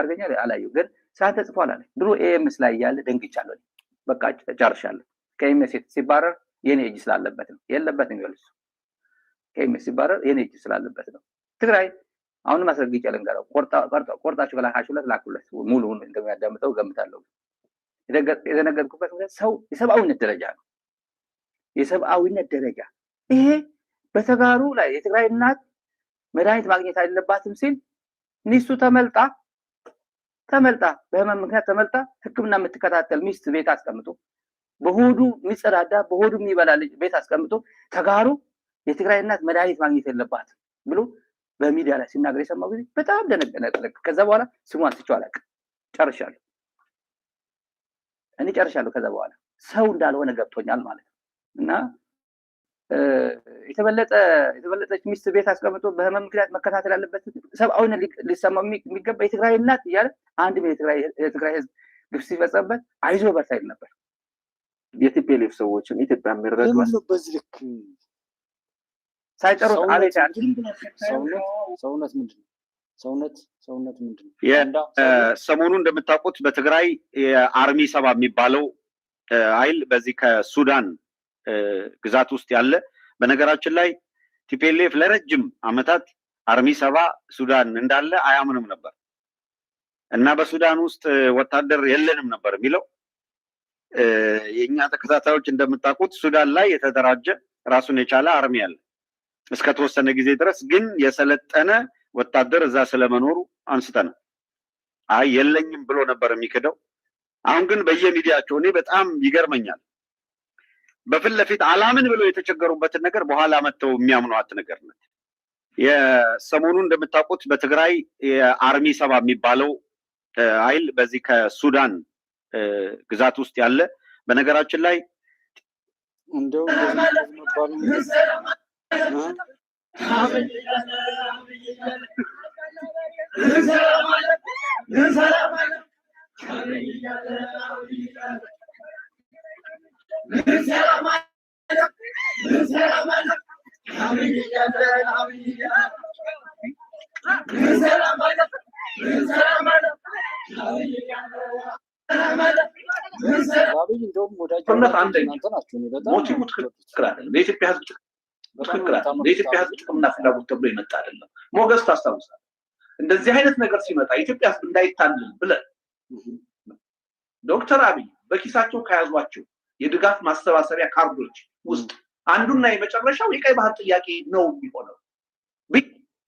አርገኛል አላየሁ ግን ሳንተ ጽፏል አለ ድሮ ኤኤምኤስ ላይ ያለ ደንግጫለሁ በቃ ጨርሻለሁ ከኤኤምኤስ ሲባረር የኔ እጅ ስላለበት ነው የለበትም ይወልሱ ከኤኤምኤስ ሲባረር የኔ እጅ ስላለበት ነው ትግራይ አሁን ማስረግጫ ልንገረው ቆርጣችሁ ከላካችሁለት ላኩለት ሙሉውን እንደሚያዳምጠው ገምታለሁ የደነገጥኩበት ሰው የሰብአዊነት ደረጃ ነው የሰብአዊነት ደረጃ ይሄ በተጋሩ ላይ የትግራይ እናት መድኃኒት ማግኘት አይደለባትም ሲል ሚስቱ ተመልጣ በህመም ምክንያት ተመልጣ ህክምና የምትከታተል ሚስት ቤት አስቀምጦ በሆዱ የሚጸዳዳ በሆዱ የሚበላ ልጅ ቤት አስቀምጦ ተጋሩ የትግራይ እናት መድኃኒት ማግኘት የለባትም ብሎ በሚዲያ ላይ ሲናገር የሰማው ጊዜ በጣም ደነገጥኩ ከዛ በኋላ ስሟን ትቼው አላውቅም ጨርሻለሁ ከዛ በኋላ ሰው እንዳልሆነ ገብቶኛል ማለት ነው እና የተበለጠች ሚስት ቤት አስቀምጦ በህመም ምክንያት መከታተል ያለበት ሰብአዊነት ሊሰማው የሚገባ የትግራይ እናት እያለ አንድ የትግራይ ህዝብ ግፍ ሲፈጸምበት አይዞ በርታ ይል ነበር የቲፒኤልኤፍ ሰዎችን ኢትዮጵያ የሚረዱ በዚህ ልክ ሳይጨርስ አለች ሰውነት ምንድነው ሰውነት ምንድነው ሰሞኑን እንደምታውቁት በትግራይ የአርሚ 7 የሚባለው ኃይል በዚህ ከሱዳን ግዛት ውስጥ ያለ በነገራችን ላይ ቲፒኤልኤፍ ለረጅም አመታት አርሚ 7 ሱዳን እንዳለ አያምንም ነበር እና በሱዳን ውስጥ ወታደር የለንም ነበር የሚለው የኛ ተከታታዮች እንደምታውቁት ሱዳን ላይ የተደራጀ ራሱን የቻለ አርሚ አለ እስከ ተወሰነ ጊዜ ድረስ ግን የሰለጠነ ወታደር እዛ ስለመኖሩ አንስተን የለኝም ብሎ ነበር የሚከደው አሁን ግን በየሚዲያቸው እኔ በጣም ይገርመኛል በፊት ለፊት አላምን ብለው የተቸገሩበትን ነገር በኋላ መተው የሚያምኑት ነገር ነው የሰሞኑን እንደምታውቁት በትግራይ የአርሚ 7 የሚባለው ኃይል በዚህ ከሱዳን ግዛት ውስጥ ያለ በነገራችን ላይ እንደው የኢትዮጵያ ህዝብ ጥቅምና ፍላጎት ተብሎ የመጣ አይደለም ሞገስ ታስታውሳለህ እንደዚህ አይነት ነገር ሲመጣ ኢትዮጵያ ህዝብ እንዳይታልል ብለን ዶክተር አብይ በኪሳቸው ከያዟቸው የድጋፍ ማሰባሰቢያ ካርዶች ውስጥ አንዱና የመጨረሻው የቀይ ባህር ጥያቄ ነው የሚሆነው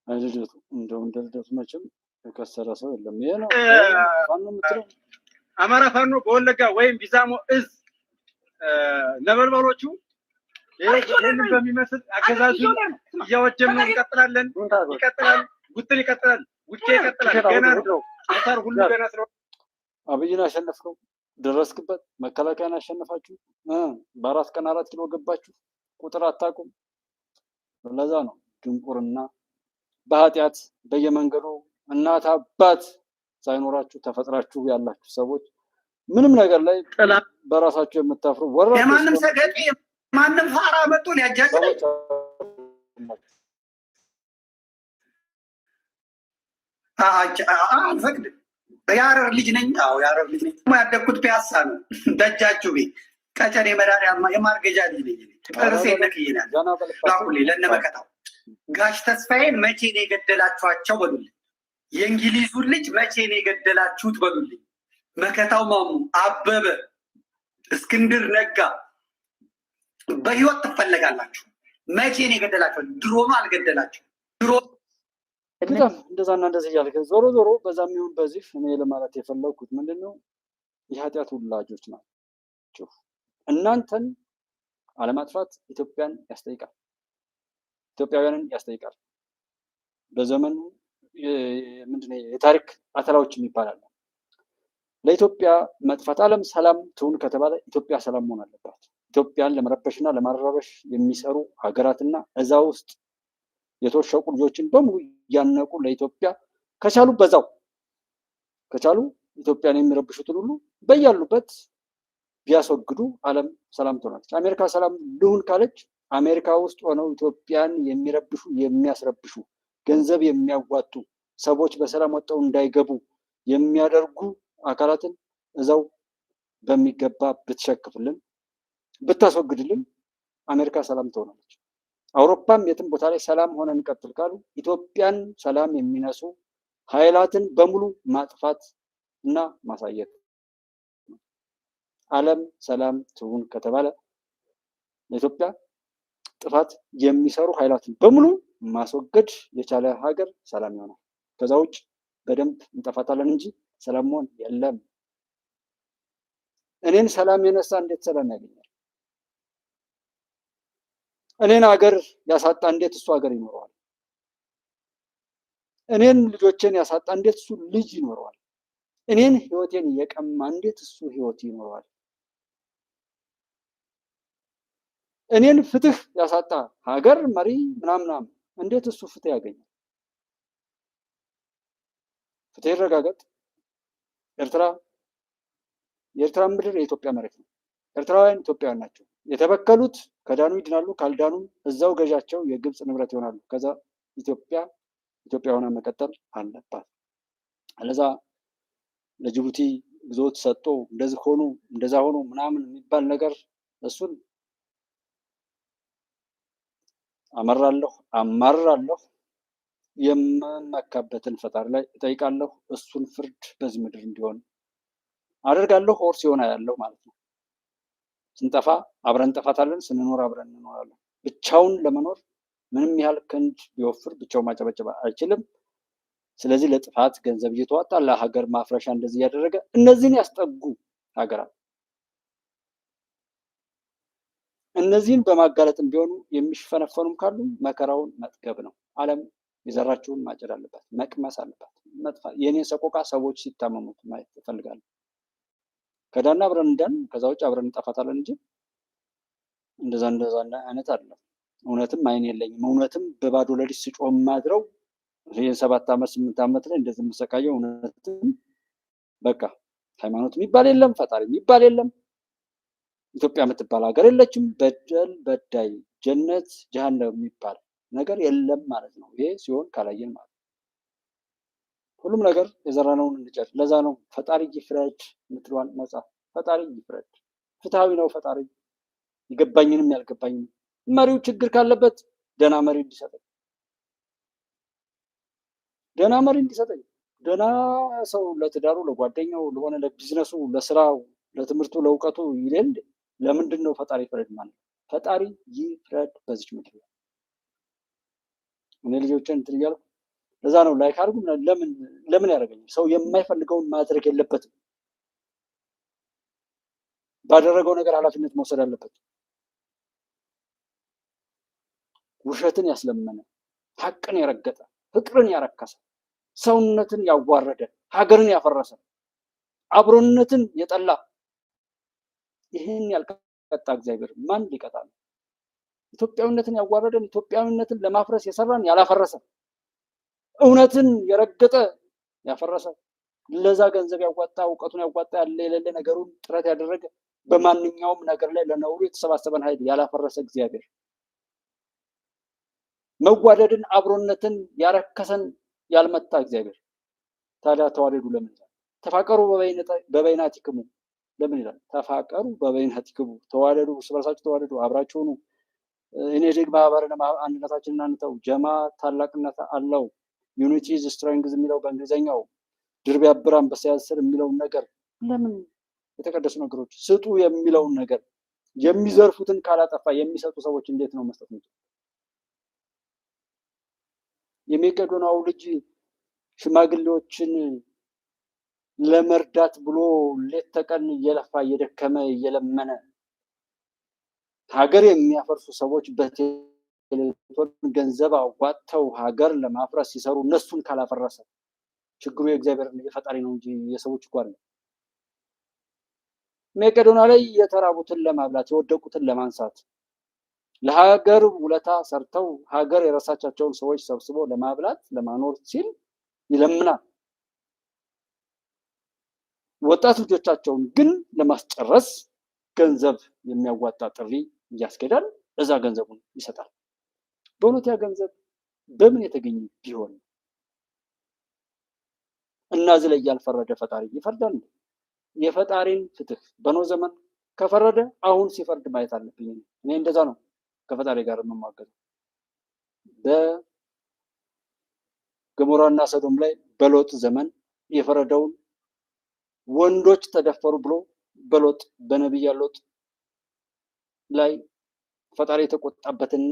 አይደለም እንደው መቼም የከሰረ ሰው የለም ይሄ ነው ፋኖ ምትለው አማራ ፋኖ በወለጋ ወይም ቢዛሞ እዝ ነበልባሎቹ ይሄን በሚመስል አገዛዙ እያወጀን እንቀጥላለን ይቀጥላል ጉትን ይቀጥላል ውጪ ይቀጥላል ገና ነው አሳር ሁሉ ገና ስለ አብይን አሸነፍከው ደረስክበት መከላከያን አሸነፋችሁ በአራት ቀን 4 ኪሎ ገባችሁ ቁጥር አታቁም ለዛ ነው ድንቁርና በኃጢያት በየመንገዱ እናት አባት ሳይኖራችሁ ተፈጥራችሁ ያላችሁ ሰዎች ምንም ነገር ላይ በራሳችሁ የምታፍሩ ወራ የማንም ሰገጤ ማንም ፋራ መጥቶ ሊያጃጅል አልፈቅድም የሐረር ልጅ ነኝ የሐረር ልጅ ነኝ ያደግኩት ፒያሳ ነው ደጃችሁ ቤት ቀጨኔ መዳሪያ የማርገጃ ልጅ ነኝ ጥርሴ ነክይናል ላኩሌ ለነመከታው ጋሽ ተስፋዬን መቼ ነው የገደላችኋቸው በሉልኝ የእንግሊዙን ልጅ መቼ ነው የገደላችሁት በሉልኝ መከታው ማሙ አበበ እስክንድር ነጋ በህይወት ትፈለጋላችሁ መቼ ነው የገደላችሁት ድሮማ አልገደላችሁ ድሮ እንደዛና እንደዚህ ያልከ ዞሮ በዛም ይሁን በዚህ እኔ ለማለት የፈለኩት ምንድነው የኃጢያት ሁላጆች ናቸው እናንተን አለማጥፋት ኢትዮጵያን ያስጠይቃል ኢትዮጵያውያንን ያስጠይቃል በዘመኑ ምንድነው የታሪክ አተላዎች የሚባላል ለኢትዮጵያ መጥፋት ዓለም ሰላም ትሁን ከተባለ ኢትዮጵያ ሰላም መሆን አለባት ኢትዮጵያን ለመረበሽና ለማረባበሽ የሚሰሩ ሀገራትና እዛ ውስጥ የተወሸቁ ልጆችን በሙሉ ያነቁ ለኢትዮጵያ ከቻሉ በዛው ከቻሉ ኢትዮጵያን የሚረብሹትን ሁሉ በያሉበት ቢያስወግዱ ዓለም ሰላም ትሆናለች አሜሪካ ሰላም ልሁን ካለች አሜሪካ ውስጥ ሆነው ኢትዮጵያን የሚረብሹ የሚያስረብሹ ገንዘብ የሚያዋጡ ሰዎች በሰላም ወጣው እንዳይገቡ የሚያደርጉ አካላትን እዛው በሚገባ ብትሸክፍልን ብታስወግድልን አሜሪካ ሰላም ትሆናለች። አውሮፓም የትም ቦታ ላይ ሰላም ሆነን እንቀጥል ካሉ ኢትዮጵያን ሰላም የሚነሱ ኃይላትን በሙሉ ማጥፋት እና ማሳየት። ዓለም ሰላም ትሁን ከተባለ ለኢትዮጵያ ጥፋት የሚሰሩ ኃይላትን በሙሉ ማስወገድ የቻለ ሀገር ሰላም ይሆናል። ከዛ ውጭ በደንብ እንጠፋታለን እንጂ ሰላም መሆን የለም። እኔን ሰላም የነሳ እንዴት ሰላም ያገኛል? እኔን ሀገር ያሳጣ እንዴት እሱ ሀገር ይኖረዋል? እኔን ልጆቼን ያሳጣ እንዴት እሱ ልጅ ይኖረዋል? እኔን ህይወቴን የቀማ እንዴት እሱ ህይወት ይኖረዋል? እኔን ፍትህ ያሳጣ ሀገር መሪ ምናምናም እንዴት እሱ ፍትህ ያገኛል? ፍትህ ይረጋገጥ። የኤርትራ ምድር የኢትዮጵያ መሬት ነው። ኤርትራውያን ኢትዮጵያውያን ናቸው። የተበከሉት ከዳኑ ይድናሉ፣ ካልዳኑ እዛው ገዣቸው የግብፅ ንብረት ይሆናሉ። ከዛ ኢትዮጵያ ሆና መቀጠል አለባት። አለዛ ለጅቡቲ ግዞት ሰጥቶ እንደዚህ ሆኑ እንደዛ ሆኑ ምናምን የሚባል ነገር እሱን አማራለሁ። የምመካበትን ፈጣሪ ላይ እጠይቃለሁ። እሱን ፍርድ በዚህ ምድር እንዲሆን አደርጋለሁ። ሆር ሲሆን ያለው ማለት ነው። ስንጠፋ አብረን እንጠፋታለን፣ ስንኖር አብረን እንኖራለን። ብቻውን ለመኖር ምንም ያህል ክንድ ቢወፍር ብቻውን ማጨበጨብ አይችልም። ስለዚህ ለጥፋት ገንዘብ እየተዋጣ ለሀገር ማፍረሻ እንደዚህ እያደረገ እነዚህን ያስጠጉ ሀገራት እነዚህን በማጋለጥም ቢሆኑ የሚሽፈነፈኑም ካሉ መከራውን መጥገብ ነው። ዓለም የዘራችውን ማጨድ አለባት፣ መቅመስ አለባት። መጥፋት የኔን ሰቆቃ ሰዎች ሲታመሙት ማየት እፈልጋለሁ። ከዳና አብረን እንዳን ከዛ ውጭ አብረን እንጠፋታለን እንጂ እንደዛ አይነት አይደለም። እውነትም አይን የለኝም። እውነትም በባዶ ለሊት ስጮህ ማድረው ይህን 7 ዓመት 8 ዓመት ላይ እንደዚህ የምሰቃየው እውነትም በቃ ሃይማኖት የሚባል የለም፣ ፈጣሪ የሚባል የለም፣ ኢትዮጵያ የምትባል ሀገር የለችም። በደል በዳይ ጀነት ጀሃነም የሚባል ነገር የለም ማለት ነው። ይሄ ሲሆን ካላየን ማለት ነው። ሁሉም ነገር የዘራነውን እንጨድ። ለዛ ነው ፈጣሪ ይፍረድ የምትለዋን መጽሐፍ። ፈጣሪ ይፍረድ፣ ፍትሃዊ ነው ፈጣሪ። ይገባኝንም ያልገባኝም መሪው ችግር ካለበት ደህና መሪ እንዲሰጠኝ፣ ደህና መሪ እንዲሰጠኝ፣ ደህና ሰው ለትዳሩ፣ ለጓደኛው፣ ለሆነ ለቢዝነሱ፣ ለስራው፣ ለትምህርቱ፣ ለእውቀቱ ይሌል። ለምንድን ነው ፈጣሪ ይፍረድ ማለት? ፈጣሪ ይፍረድ በዚች ምድር ላይ። እኔ ልጆችን እንትን እያልኩ ለዛ ነው ላይክ አድርጉ። ለምን ያደርገኛል? ሰው የማይፈልገውን ማድረግ የለበትም። ባደረገው ነገር ኃላፊነት መውሰድ አለበት። ውሸትን ያስለመነ፣ ሀቅን የረገጠ፣ ፍቅርን ያረከሰ፣ ሰውነትን ያዋረደ፣ ሀገርን ያፈረሰ፣ አብሮነትን የጠላ ይህን ያልቀጣ እግዚአብሔር ማን ሊቀጣ ነው? ኢትዮጵያዊነትን ያዋረደን፣ ኢትዮጵያዊነትን ለማፍረስ የሰራን ያላፈረሰ፣ እውነትን የረገጠ ያፈረሰ፣ ለዛ ገንዘብ ያዋጣ፣ እውቀቱን ያዋጣ፣ ያለ የሌለ ነገሩን ጥረት ያደረገ፣ በማንኛውም ነገር ላይ ለነውሩ የተሰባሰበን ኃይል ያላፈረሰ እግዚአብሔር፣ መዋደድን አብሮነትን ያረከሰን ያልመታ እግዚአብሔር። ታዲያ ተዋደዱ ለምን ይላል? ተፋቀሩ በበይናቲክሙ ለምን ይላል? ተፋቀሩ በበይናቲክሙ፣ ተዋደዱ፣ እርስ በርሳችሁ ተዋደዱ፣ አብራችሁ ሁኑ። እኔ ድግ ማህበርን አንድነታችንን አንተው። ጀማ ታላቅነት አለው። ዩኒቲ ኢዝ ስትሬንግዝ የሚለው በእንግሊዝኛው፣ ድር ቢያብር አንበሳ ያስር የሚለውን ነገር ለምን የተቀደሱ ነገሮች ስጡ የሚለውን ነገር የሚዘርፉትን ካላጠፋ የሚሰጡ ሰዎች እንዴት ነው መስጠት ነው? የመቄዶንያው ልጅ ሽማግሌዎችን ለመርዳት ብሎ ሌት ተቀን እየለፋ እየደከመ እየለመነ ሀገር የሚያፈርሱ ሰዎች በቴሌቪዥን ገንዘብ አዋጥተው ሀገር ለማፍረስ ሲሰሩ እነሱን ካላፈረሰ ችግሩ የእግዚአብሔር የፈጣሪ ነው እንጂ የሰዎች እኮ አይደለም። መቄዶንያ ላይ የተራቡትን ለማብላት የወደቁትን ለማንሳት ለሀገር ውለታ ሰርተው ሀገር የረሳቻቸውን ሰዎች ሰብስቦ ለማብላት ለማኖር ሲል ይለምናል። ወጣት ልጆቻቸውን ግን ለማስጨረስ ገንዘብ የሚያዋጣ ጥሪ እያስኬዳል። እዛ ገንዘቡን ይሰጣል። በእውነት ያ ገንዘብ በምን የተገኘ ቢሆን? እና እዚህ ላይ ያልፈረደ ፈጣሪ ይፈርዳል? የፈጣሪን ፍትህ በኖህ ዘመን ከፈረደ አሁን ሲፈርድ ማየት አለብኝ። እኔ እንደዛ ነው ከፈጣሪ ጋር የምሟገተው። በገሞራና ሰዶም ላይ በሎጥ ዘመን የፈረደውን ወንዶች ተደፈሩ ብሎ በሎጥ በነቢያ ሎጥ ላይ ፈጣሪ የተቆጣበትና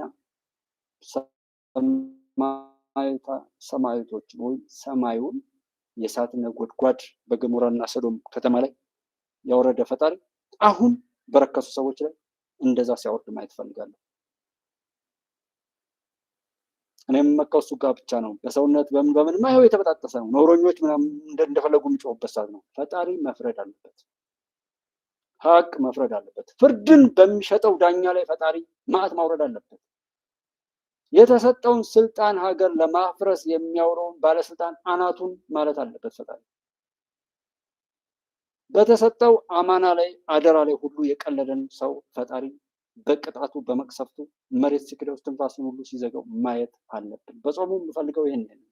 ሰማያቶች ወይ ሰማዩን የእሳት ነጎድጓድ በገሞራና ሰዶም ከተማ ላይ ያወረደ ፈጣሪ አሁን በረከሱ ሰዎች ላይ እንደዛ ሲያወርድ ማየት ፈልጋለሁ። እኔም መካው እሱ ጋር ብቻ ነው። በሰውነት በምን ማየው የተበጣጠሰ ነው። ነውረኞች ምናምን እንደፈለጉ የሚጮሁበት ሰዓት ነው። ፈጣሪ መፍረድ አለበት። ሀቅ መፍረድ አለበት። ፍርድን በሚሸጠው ዳኛ ላይ ፈጣሪ መዓት ማውረድ አለበት። የተሰጠውን ስልጣን ሀገር ለማፍረስ የሚያወራውን ባለስልጣን አናቱን ማለት አለበት ፈጣሪ። በተሰጠው አማና ላይ አደራ ላይ ሁሉ የቀለደን ሰው ፈጣሪ በቅጣቱ በመቅሰፍቱ መሬት ሲክደው ትንፋሱን ሁሉ ሲዘጋው ማየት አለብን። በጾሙ የምፈልገው ይሄን ነው።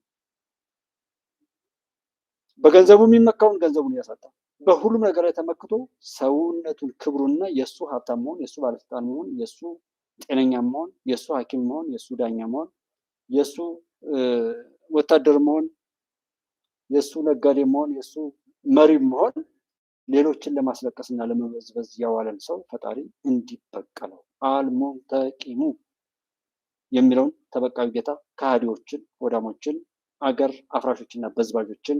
በገንዘቡ የሚመካውን ገንዘቡን ያሳጣ፣ በሁሉም ነገር ላይ ተመክቶ ሰውነቱን ክብሩና የእሱ ሀብታም መሆን፣ የእሱ ባለስልጣን መሆን፣ የእሱ ጤነኛ መሆን፣ የእሱ ሐኪም መሆን፣ የእሱ ዳኛ መሆን፣ የእሱ ወታደር መሆን፣ የእሱ ነጋዴ መሆን፣ የእሱ መሪ መሆን ሌሎችን ለማስለቀስና ለመበዝበዝ ያዋለን ሰው ፈጣሪ እንዲበቀለው አልሙንተቂሙ የሚለውን ተበቃዩ ጌታ ከሃዲዎችን፣ ወዳሞችን፣ አገር አፍራሾችና በዝባዦችን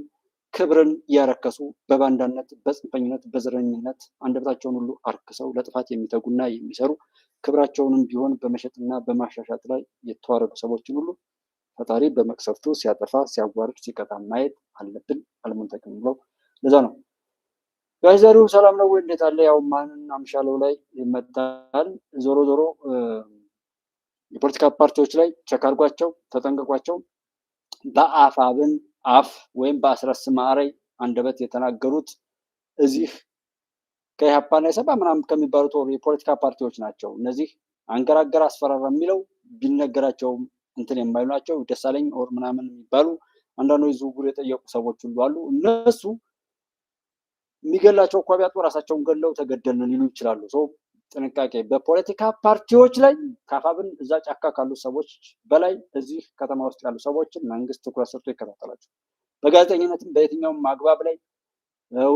ክብርን ያረከሱ በባንዳነት፣ በጽንፈኝነት፣ በዘረኝነት አንደበታቸውን ሁሉ አርክሰው ለጥፋት የሚተጉና የሚሰሩ ክብራቸውንም ቢሆን በመሸጥና በማሻሻጥ ላይ የተዋረዱ ሰዎችን ሁሉ ፈጣሪ በመቅሰፍቱ ሲያጠፋ፣ ሲያዋርድ፣ ሲቀጣ ማየት አለብን። አልሙንተቂሙ ብለው ለዛ ነው ጋዜጣሪው ሰላም ነው ወይ እንዴት አለ? ያው ማንን አምሻለው ላይ ይመጣል። ዞሮ ዞሮ የፖለቲካ ፓርቲዎች ላይ ቸክ አድርጓቸው፣ ተጠንቀቋቸው። በአፋብን አፍ ወይም በአስረስ ማዕረይ አንደበት የተናገሩት እዚህ ከኢህአፓና የሰባ ምናምን ከሚባሉት የፖለቲካ ፓርቲዎች ናቸው። እነዚህ አንገራገር አስፈራራ የሚለው ቢነገራቸውም እንትን የማይሉ ናቸው። ደሳለኝ ኦር ምናምን የሚባሉ አንዳንዶች ዝውውር የጠየቁ ሰዎች ሁሉ አሉ። እነሱ የሚገላቸው እኮ ቢያጡ ራሳቸውን ገለው ተገደልን ሊሉ ይችላሉ። ሰው ጥንቃቄ። በፖለቲካ ፓርቲዎች ላይ ካፋብን እዛ ጫካ ካሉ ሰዎች በላይ እዚህ ከተማ ውስጥ ያሉ ሰዎችን መንግስት ትኩረት ሰጥቶ ይከታተላቸው። በጋዜጠኝነትም በየትኛውም አግባብ ላይ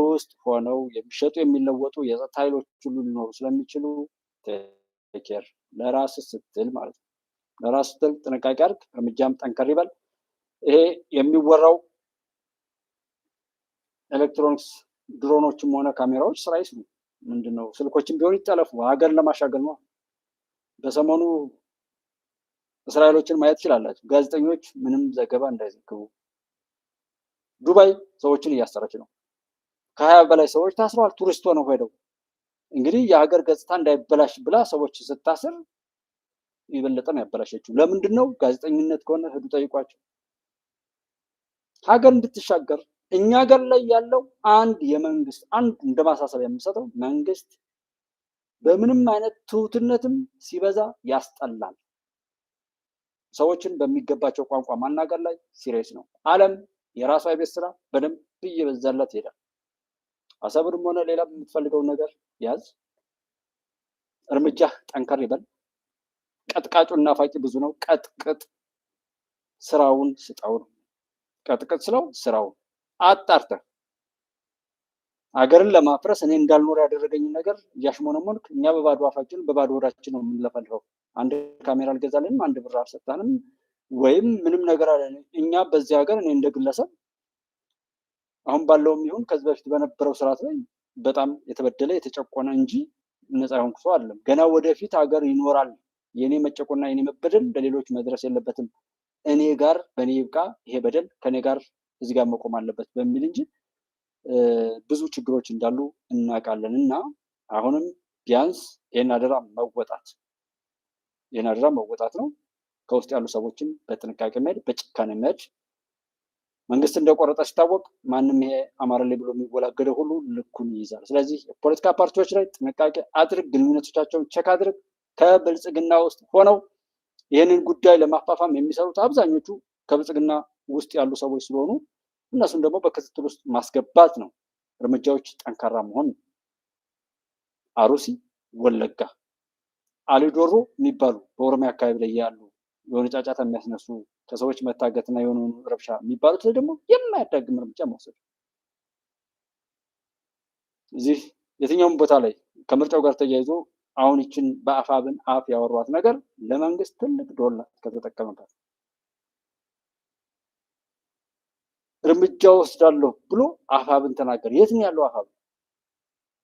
ውስጥ ሆነው የሚሸጡ የሚለወጡ የጸጥታ ኃይሎች ሁሉ ሊኖሩ ስለሚችሉ ቴኬር ለራስ ስትል ማለት ነው። ለራስ ስትል ጥንቃቄ አድርግ፣ እርምጃም ጠንከር ይበል። ይሄ የሚወራው ኤሌክትሮኒክስ ድሮኖችም ሆነ ካሜራዎች ስራ ይስሩ። ምንድነው ስልኮችም ቢሆን ይጠለፉ፣ ሀገር ለማሻገር ነው። በሰሞኑ እስራኤሎችን ማየት ትችላላችሁ። ጋዜጠኞች ምንም ዘገባ እንዳይዘግቡ ዱባይ ሰዎችን እያሰረች ነው። ከ20 በላይ ሰዎች ታስረዋል። ቱሪስት ሆነው ሄደው እንግዲህ የሀገር ገጽታ እንዳይበላሽ ብላ ሰዎች ስታስር የበለጠም ያበላሸችው ለምንድን ነው? ጋዜጠኝነት ከሆነ ሄዱ ጠይቋቸው። ሀገር እንድትሻገር እኛ ሀገር ላይ ያለው አንድ የመንግስት አንድ እንደ ማሳሰቢያ የምሰጠው መንግስት በምንም አይነት ትሁትነትም ሲበዛ ያስጠላል። ሰዎችን በሚገባቸው ቋንቋ ማናገር ላይ ሲሪየስ ነው። ዓለም የራሷ የቤት ስራ በደንብ እየበዛላት ይሄዳል። አሰብንም ሆነ ሌላ የምትፈልገውን ነገር ያዝ፣ እርምጃ ጠንከር ይበል። ቀጥቃጩና ናፋቂ ብዙ ነው። ቀጥቅጥ፣ ስራውን ስጠው ነው። ቀጥቅጥ ስለው ስራውን አጣርተህ ሀገርን ለማፍረስ እኔ እንዳልኖር ያደረገኝ ነገር እያሽሞነሞንክ እኛ በባዶ አፋችን በባዶ ወዳችን ነው የምንለፈልፈው። አንድ ካሜራ አልገዛልንም፣ አንድ ብር አልሰጣንም፣ ወይም ምንም ነገር አለ። እኛ በዚህ ሀገር እኔ እንደ ግለሰብ አሁን ባለውም ይሁን ከዚህ በፊት በነበረው ስርዓት ላይ በጣም የተበደለ የተጨቆነ እንጂ ነፃ የሆንኩ ሰው አይደለም። ገና ወደፊት ሀገር ይኖራል። የኔ መጨቆና የኔ መበደል ለሌሎች መድረስ የለበትም። እኔ ጋር በእኔ ይብቃ፣ ይሄ በደል ከኔ ጋር እዚህ ጋር መቆም አለበት በሚል እንጂ ብዙ ችግሮች እንዳሉ እናውቃለን። እና አሁንም ቢያንስ ይህን አደራ መወጣት ነው። ከውስጥ ያሉ ሰዎችን በጥንቃቄ መሄድ፣ በጭካኔ መሄድ። መንግስት እንደቆረጠ ሲታወቅ ማንም ይሄ አማራ ላይ ብሎ የሚወላገደው ሁሉ ልኩን ይይዛል። ስለዚህ የፖለቲካ ፓርቲዎች ላይ ጥንቃቄ አድርግ፣ ግንኙነቶቻቸውን ቸክ አድርግ። ከብልጽግና ውስጥ ሆነው ይህንን ጉዳይ ለማፋፋም የሚሰሩት አብዛኞቹ ከብልጽግና ውስጥ ያሉ ሰዎች ስለሆኑ እነሱን ደግሞ በክትትል ውስጥ ማስገባት ነው። እርምጃዎች ጠንካራ መሆን ነው። አሩሲ፣ ወለጋ፣ አሊዶሮ የሚባሉ በኦሮሚያ አካባቢ ላይ ያሉ የሆነ ጫጫታ የሚያስነሱ ከሰዎች መታገትና የሆነ ረብሻ የሚባሉት ላይ ደግሞ የማያዳግም እርምጃ መውሰድ። እዚህ የትኛውም ቦታ ላይ ከምርጫው ጋር ተያይዞ አሁን ይችን በአፋብን አፍ ያወሯት ነገር ለመንግስት ትልቅ ዶላር ከተጠቀመበት እርምጃ ወስዳለሁ ብሎ አፋብን ተናገር። የት ነው ያለው አፋብን?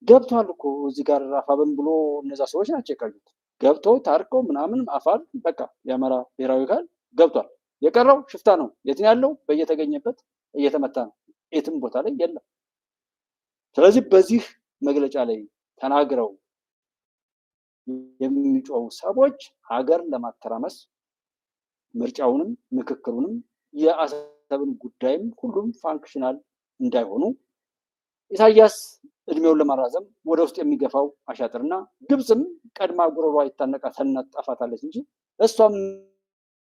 ገብቷል እኮ እዚህ ጋር አፋብን ብሎ እነዛ ሰዎች ናቸው የቀዩት። ገብተው ታርቀው ምናምን አፋብን በቃ የአማራ ብሔራዊ ካል ገብቷል። የቀረው ሽፍታ ነው። የት ነው ያለው? በየተገኘበት እየተመታ ነው። የትም ቦታ ላይ የለም። ስለዚህ በዚህ መግለጫ ላይ ተናግረው የሚጮሁ ሰዎች ሀገር ለማተራመስ ምርጫውንም ምክክሩንም የአሰብን ጉዳይም ሁሉም ፋንክሽናል እንዳይሆኑ ኢሳያስ እድሜውን ለማራዘም ወደ ውስጥ የሚገፋው አሻጥርና ግብፅም ቀድማ ጉሮሯ ይታነቃ ተናጣፋታለች እንጂ እሷም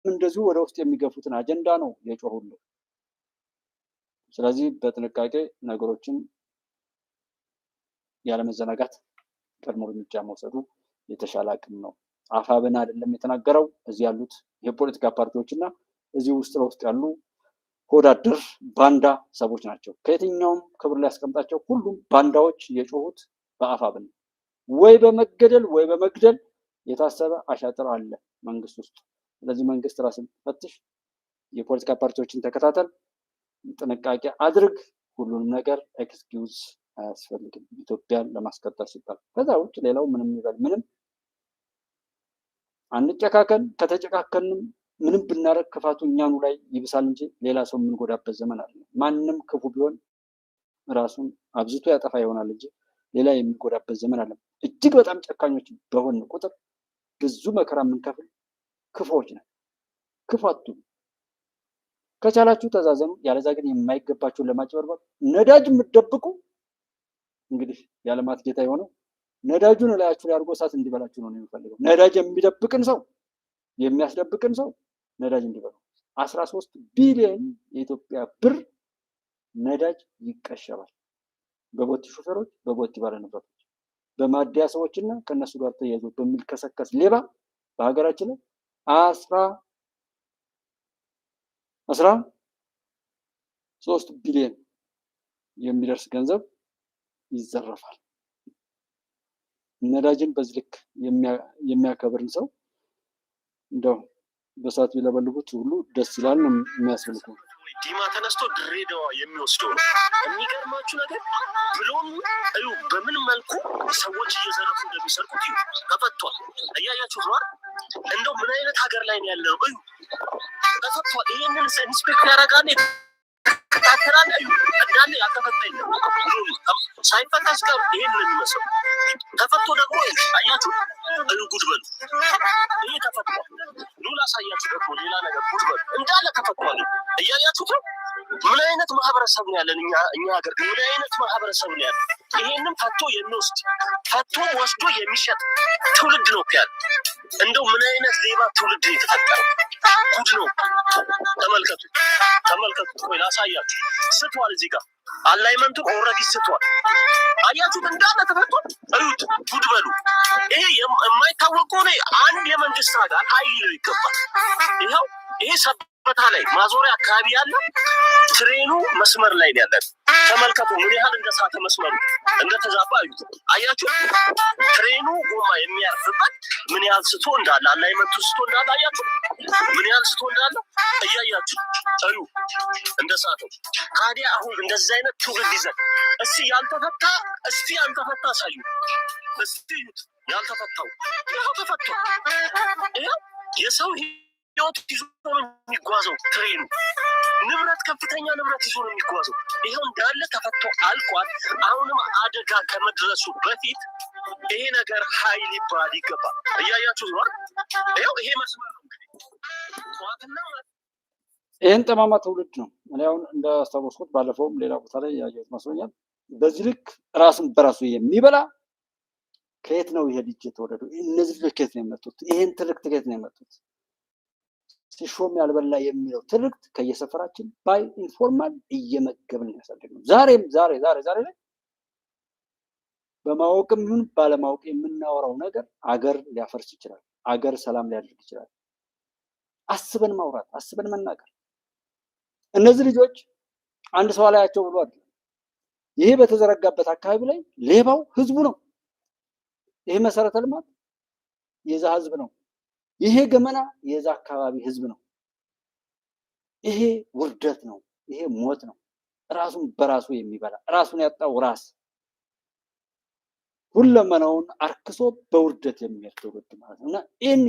እንደዚሁ ወደ ውስጥ የሚገፉትን አጀንዳ ነው የጮሁልን። ስለዚህ በጥንቃቄ ነገሮችን ያለመዘናጋት ቀድሞ እርምጃ መውሰዱ የተሻለ አቅም ነው። አፋብን አይደለም የተናገረው፣ እዚህ ያሉት የፖለቲካ ፓርቲዎች እና እዚህ ውስጥ ለውስጥ ያሉ ሆዳደር ባንዳ ሰዎች ናቸው። ከየትኛውም ክብር ላይ ያስቀምጣቸው ሁሉም ባንዳዎች የጮሁት በአፋብን ወይ በመገደል ወይ በመግደል የታሰበ አሻጥር አለ መንግስት ውስጥ። ስለዚህ መንግስት ራስን ፈትሽ፣ የፖለቲካ ፓርቲዎችን ተከታተል፣ ጥንቃቄ አድርግ። ሁሉንም ነገር ኤክስኪውዝ አያስፈልግም ኢትዮጵያን ለማስቀጠል ሲባል። ከዛ ውጭ ሌላው ምንም ይበል ምንም አንጨካከን። ከተጨካከንም ምንም ብናረግ ክፋቱ እኛኑ ላይ ይብሳል እንጂ ሌላ ሰው የምንጎዳበት ዘመን አለ። ማንም ክፉ ቢሆን ራሱን አብዝቶ ያጠፋ ይሆናል እንጂ ሌላ የሚጎዳበት ዘመን አለ። እጅግ በጣም ጨካኞች በሆን ቁጥር ብዙ መከራ የምንከፍል ክፉዎች ነን። ክፉ አትሁኑ። ከቻላችሁ ተዛዘኑ። ያለዛ ግን የማይገባችሁን ለማጭበርበር ነዳጅ የምትደብቁ እንግዲህ የዓለማት ጌታ የሆነው ነዳጁን እላያችሁ ላይ አድርጎ እሳት እንዲበላችሁ ነው የሚፈልገው። ነዳጅ የሚደብቅን ሰው የሚያስደብቅን ሰው ነዳጅ እንዲበላው 13 ቢሊዮን የኢትዮጵያ ብር ነዳጅ ይቀሸባል። በቦቲ ሹፌሮች፣ በቦቲ ባለንብረቶች፣ በማደያ ሰዎችና ከነሱ ጋር ተያይዞ በሚልከሰከስ ሌባ በሀገራችን ላይ 13 ቢሊዮን የሚደርስ ገንዘብ ይዘረፋል። ነዳጅን በዚህ ልክ የሚያከብርን ሰው እንደው በሰዓት ቢለበልቡት ሁሉ ደስ ይላል ነው የሚያስፈልገው። ዲማ ተነስቶ ድሬዳዋ የሚወስደው ነው። የሚገርማችሁ ነገር ብሎም እዩ በምን መልኩ ሰዎች እየዘረፉ እንደሚሰርቁት እዩ ተፈቷል። እያያችሁ ነው። እንደው ምን አይነት ሀገር ላይ ነው ያለው? እዩ ተፈቷል። ይሄንን ኢንስፔክት ያደርጋል ተከታተላል። እዩ እንዳለ ያተፈታኝ ሳይፈታ እስከ ይሄን ነው የሚመስለው። ተፈቶ ደግሞ አያችሁ እዩ ጉድ በሉ። ይሄ ተፈቷል። ሉላ ሳያችሁ ደግሞ ሌላ ነገር ጉድ በሉ እንዳለ ተፈቷል። እያያችሁት ነው። ምን አይነት ማህበረሰብ ነው ያለን? እኛ ሀገር ምን አይነት ማህበረሰብ ነው ያለን? ይሄንን ፈቶ የሚወስድ ፈቶ ወስዶ የሚሸጥ ትውልድ ነው ያለ። እንደው ምን አይነት ሌባ ትውልድ ነው የተፈጠረው? ጉድ ነው። ተመልከቱ፣ ተመልከቱ። ቆይ ላሳያችሁ። ስቷል። እዚህ ጋር አላይመንቱን ኦልሬዲ ስቷል። አያችሁት? እንዳለ ተፈቷል። እዩት፣ ጉድ በሉ። ይሄ የማይታወቅ ሆነ አንድ የመንግስት አካል ኃይል ነው ይገባል። ይኸው ይሄ ሰበታ ላይ ማዞሪያ አካባቢ ያለ ትሬኑ መስመር ላይ ነው ያለን። ተመልከቱ ምን ያህል እንደሳተ መስመሩ እንደተዛባ እዩት። አያችሁ ትሬኑ ጎማ የሚያርፍበት ምን ያህል ስቶ እንዳለ አላይመንቱ ስቶ እንዳለ አያችሁ ምን ያህል ስቶ እንዳለ እያያችሁ እዩ እንደሳተው። ታዲያ አሁን እንደዚህ አይነት ትውልድ ይዘን እስቲ ያልተፈታ አሳዩ። እስቲ እዩት ያልተፈታው ይኸው ተፈቶ ይኸው የሰው ህይወት ይዞ ነው የሚጓዘው ትሬኑ። ንብረት ከፍተኛ ንብረት ይዞ ነው የሚጓዘው። ይሄው እንዳለ ተፈቶ አልቋል። አሁንም አደጋ ከመድረሱ በፊት ይሄ ነገር ኃይል ይባል ይገባል። እያያችሁ ነው። ይሄው ይሄ መስመር ነው እንግዲህ ይሄን ጠማማ ትውልድ ነው። እኔ አሁን እንዳስታወስኩት ባለፈውም ሌላ ቦታ ላይ ያየሁት መስሎኛል። በዚህ ልክ ራሱን በራሱ የሚበላ ከየት ነው ይሄ ልጅ የተወለደው? እነዚህ ልጆች ከየት ነው የመጡት? ይሄን ትርክት ከየት ነው የመጡት? ሲሾም ያልበላ የሚለው ትርክት ከየሰፈራችን ባይ ኢንፎርማል እየመገብን ያሳደግነው ዛሬም ዛሬ ላይ በማወቅም ይሁን ባለማወቅ የምናወራው ነገር አገር ሊያፈርስ ይችላል። አገር ሰላም ሊያደርግ ይችላል። አስበን ማውራት፣ አስበን መናገር። እነዚህ ልጆች አንድ ሰው አላያቸው ብሎ አይደለም። ይሄ በተዘረጋበት አካባቢ ላይ ሌባው ህዝቡ ነው። ይሄ መሰረተ ልማት የዛ ህዝብ ነው። ይሄ ገመና የዛ አካባቢ ህዝብ ነው። ይሄ ውርደት ነው። ይሄ ሞት ነው። ራሱን በራሱ የሚበላ ራሱን ያጣው ራስ ሁለመናውን አርክሶ በውርደት የሚሄድ ትውልድ ማለት ነው። እና ይህን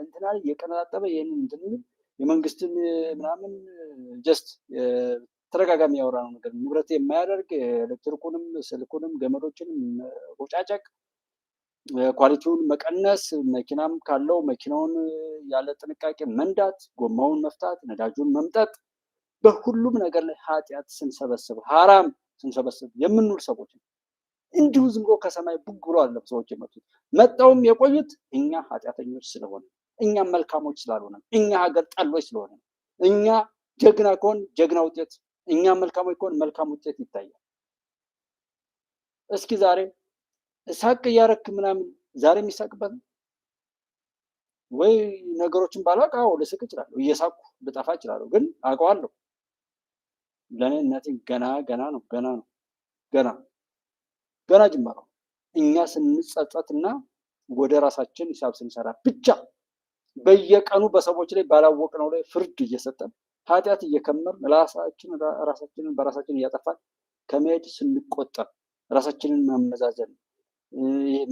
እንትናል እየቀነጣጠበ ይህን እንትን የመንግስትን ምናምን ጀስት ተደጋጋሚ ያወራነው ነገር ንብረት የማያደርግ ኤሌክትሪኩንም ስልኩንም ገመዶችንም ቦጫጨቅ፣ ኳሊቲውን መቀነስ፣ መኪናም ካለው መኪናውን ያለ ጥንቃቄ መንዳት፣ ጎማውን መፍታት፣ ነዳጁን መምጠጥ፣ በሁሉም ነገር ላይ ኃጢአት ስንሰበስብ ሐራም ስንሰበስብ የምንውል ሰዎች ነው። እንዲሁ ዝም ብሎ ከሰማይ ቡግ ብሎ አለም ሰዎች የመጡት መጣውም የቆዩት እኛ ኃጢአተኞች ስለሆነ፣ እኛ መልካሞች ስላልሆነ፣ እኛ ሀገር ጠሎች ስለሆነ፣ እኛ ጀግና ከሆን ጀግና ውጤት፣ እኛ መልካሞች ከሆን መልካም ውጤት ይታያል። እስኪ ዛሬ ሳቅ እያረክ ምናምን ዛሬ የሚሳቅበት ወይ ነገሮችን ባላውቅ ልስቅ እችላለሁ፣ እየሳቁ ልጠፋ እችላለሁ። ግን አውቀዋለሁ ለእኔ እናቴ ገና ነው ገና ጅማሬው። እኛ ስንጸጸትና ወደ ራሳችን ሂሳብ ስንሰራ ብቻ በየቀኑ በሰዎች ላይ ባላወቅነው ላይ ፍርድ እየሰጠን ኃጢአት እየከመርን ራሳችንን በራሳችን እያጠፋን ከመሄድ ስንቆጠብ ራሳችንን ማመዛዘን፣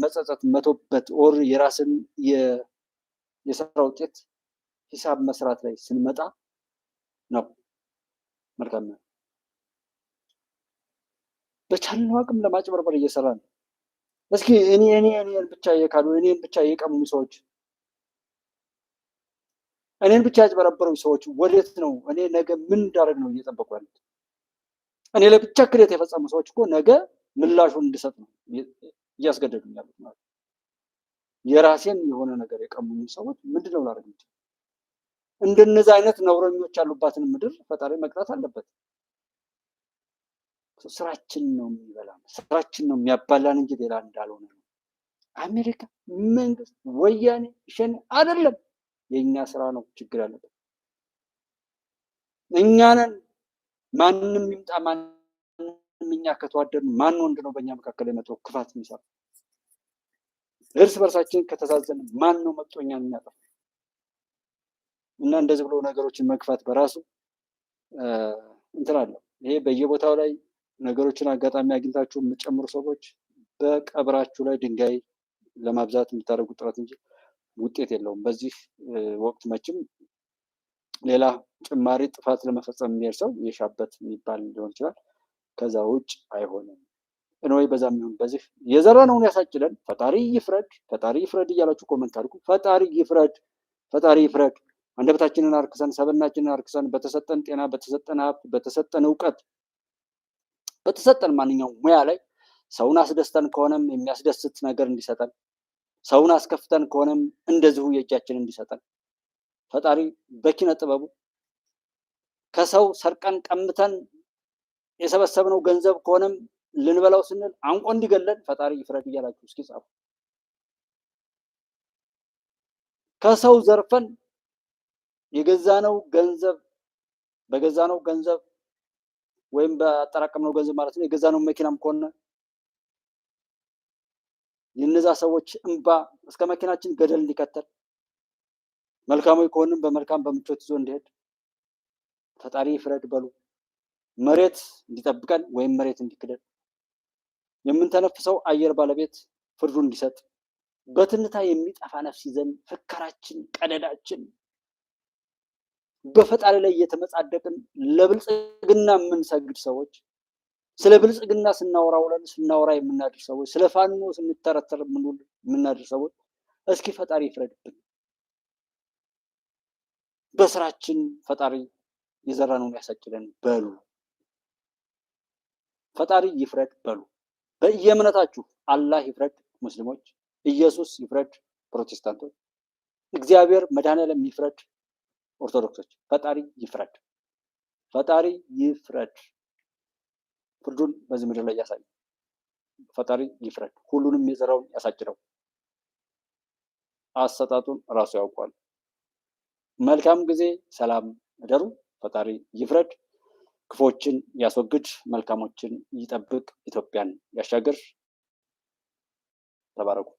መጸጸት፣ መቶበት ኦር የራስን የስራ ውጤት ሂሳብ መስራት ላይ ስንመጣ ነው መልካም ነው። በቻልነው አቅም ለማጭበርበር እየሰራ ነው። እስኪ እኔን ብቻ እየካዱ እኔን ብቻ እየቀሙ ሰዎች፣ እኔን ብቻ ያጭበረበሩ ሰዎች ወዴት ነው? እኔ ነገ ምን እንዳደረግ ነው እየጠበቁ ያሉት? እኔ ለብቻ ክደት የፈጸሙ ሰዎች እኮ ነገ ምላሹን እንድሰጥ ነው እያስገደዱኝ ያሉት ማለት። የራሴን የሆነ ነገር የቀሙኝ ሰዎች ምንድነው ላደርግ ይችላል? እንደነዚህ አይነት ነውረኞች ያሉባትን ምድር ፈጣሪ መቅጣት አለበት። ስራችን ነው የሚበላን፣ ስራችን ነው የሚያባላን እንጂ ሌላ እንዳልሆነ ነው። አሜሪካ መንግስት፣ ወያኔ፣ ሸኔ አይደለም። የኛ ስራ ነው ችግር ያለበት። እኛንን ማንም ይምጣ ማንም እኛ ከተዋደድን ማን ወንድ ነው በእኛ መካከል የመጣው ክፋት የሚሰራ? እርስ በርሳችን ከተሳዘን ማን ነው መጥቶ እኛን የሚያጠፋ? እና እንደዚህ ብሎ ነገሮችን መግፋት በራሱ እንትን አለው። ይሄ በየቦታው ላይ ነገሮችን አጋጣሚ አግኝታችሁ የምትጨምሩ ሰዎች በቀብራችሁ ላይ ድንጋይ ለማብዛት የምታደርጉት ጥረት እንጂ ውጤት የለውም። በዚህ ወቅት መቼም ሌላ ጭማሪ ጥፋት ለመፈጸም የሚሄድ ሰው የሻበት የሚባል ሊሆን ይችላል። ከዛ ውጭ አይሆንም። እንወይ በዛም ይሁን በዚህ የዘራነውን ያሳጭለን። ፈጣሪ ይፍረድ እያላችሁ ኮመንት አድርጉ። ፈጣሪ ይፍረድ። አንደበታችንን አርክሰን ሰብናችንን አርክሰን በተሰጠን ጤና፣ በተሰጠን ሀብት፣ በተሰጠን እውቀት፣ በተሰጠን ማንኛውም ሙያ ላይ ሰውን አስደስተን ከሆነም የሚያስደስት ነገር እንዲሰጠን፣ ሰውን አስከፍተን ከሆነም እንደዚሁ የእጃችንን እንዲሰጠን ፈጣሪ በኪነ ጥበቡ ከሰው ሰርቀን ቀምተን የሰበሰብነው ገንዘብ ከሆነም ልንበላው ስንል አንቆ እንዲገለን ፈጣሪ ይፍረድ እያላችሁ እስኪ ጻፉ። ከሰው ዘርፈን የገዛነው ገንዘብ ወይም በአጠራቀምነው ገንዘብ ማለት ነው የገዛነው መኪናም ከሆነ የነዛ ሰዎች እንባ እስከ መኪናችን ገደል እንዲከተል፣ መልካሞች ከሆንም በመልካም በምቾት ይዞ እንዲሄድ ፈጣሪ ይፍረድ በሉ። መሬት እንዲጠብቀን ወይም መሬት እንዲክደን፣ የምንተነፍሰው አየር ባለቤት ፍርዱ እንዲሰጥ፣ በትንታ የሚጠፋ ነፍስ ይዘን ፍከራችን ቀደዳችን በፈጣሪ ላይ እየተመጻደቅን ለብልጽግና የምንሰግድ ሰዎች፣ ስለ ብልጽግና ስናወራ የምናድር ሰዎች፣ ስለ ፋኖ ስንተረተር የምናድር ሰዎች እስኪ ፈጣሪ ይፍረድብን። በስራችን ፈጣሪ የዘራነውን ያሳጭለን በሉ። ፈጣሪ ይፍረድ በሉ። በየእምነታችሁ አላህ ይፍረድ ሙስሊሞች፣ ኢየሱስ ይፍረድ ፕሮቴስታንቶች፣ እግዚአብሔር መድኃኔዓለም ይፍረድ ኦርቶዶክሶች ፈጣሪ ይፍረድ፣ ፈጣሪ ይፍረድ። ፍርዱን በዚህ ምድር ላይ ያሳይ። ፈጣሪ ይፍረድ። ሁሉንም የዘራውን ያሳጭደው። አሰጣጡን ራሱ ያውቋል። መልካም ጊዜ፣ ሰላም እደሩ። ፈጣሪ ይፍረድ፣ ክፎችን ያስወግድ፣ መልካሞችን ይጠብቅ፣ ኢትዮጵያን ያሻግር። ተባረኩ።